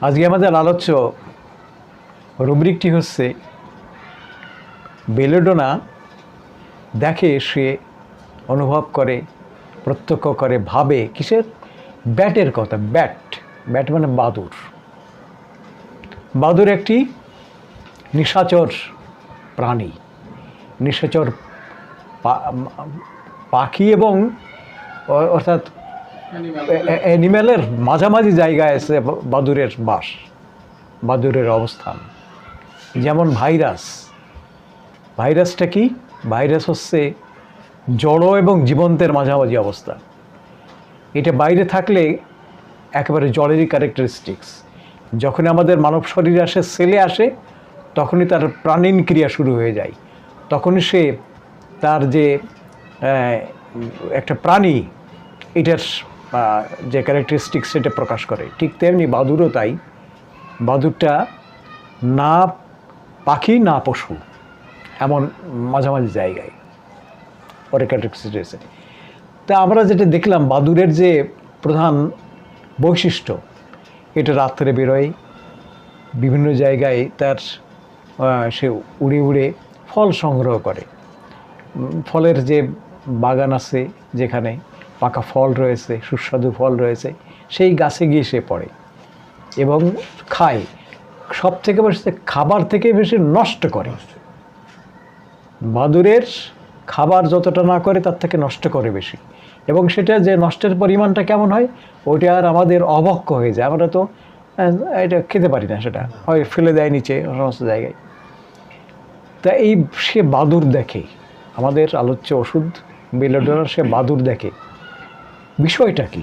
আজকে আমাদের আলোচ্য রুব্রিকটি হচ্ছে বেলেডোনা দেখে, সে অনুভব করে, প্রত্যক্ষ করে, ভাবে কিসের? ব্যাটের কথা। ব্যাট মানে বাদুড়। বাদুড় একটি নিশাচর প্রাণী, নিশাচর পাখি এবং অর্থাৎ অ্যানিম্যালের মাঝামাঝি জায়গায় আছে বাদুড়ের বাস, বাদুড়ের অবস্থান। যেমন ভাইরাসটা কি? ভাইরাস হচ্ছে জড় এবং জীবন্তের মাঝামাঝি অবস্থা। এটা বাইরে থাকলে একেবারে জড়েরই ক্যারেক্টারিস্টিক্স। যখন আমাদের মানব শরীরে আসে, সেলে আসে, তখনই তার প্রাণীন ক্রিয়া শুরু হয়ে যায়। তখনই সে তার যে একটা প্রাণী, এটার যে ক্যারেক্টারিস্টিক্স সেটা প্রকাশ করে। ঠিক তেমনি বাদুড়ও তাই। বাদুড়টা না পাখি না পশু, এমন মাঝামাঝি জায়গায় পরে ক্যারেক্টারিস্টিক্স রয়েছে। তা আমরা যেটা দেখলাম, বাদুড়ের যে প্রধান বৈশিষ্ট্য, এটা রাত্রে বেরোয় বিভিন্ন জায়গায়, তার সে উড়ে উড়ে ফল সংগ্রহ করে। ফলের যে বাগান আছে, যেখানে পাকা ফল রয়েছে, সুস্বাদু ফল রয়েছে, সেই গাছে গিয়ে সে পড়ে এবং খায়। সব থেকে বেশি খাবার থেকে বেশি নষ্ট করে। বাদুড়ের খাবার যতটা না করে তার থেকে নষ্ট করে বেশি, এবং সেটা যে নষ্টের পরিমাণটা কেমন হয়, ওইটা আর আমাদের অভক্ষ হয়ে যায়। আমরা তো এটা খেতে পারি না, সেটা হয় ফেলে দেয় নিচে সমস্ত জায়গায়। তা এই সে বাদুড় দেখে, আমাদের আলোচ্য ওষুধ বেলেডোনার, সে বাদুড় দেখে। বিষয়টা কি?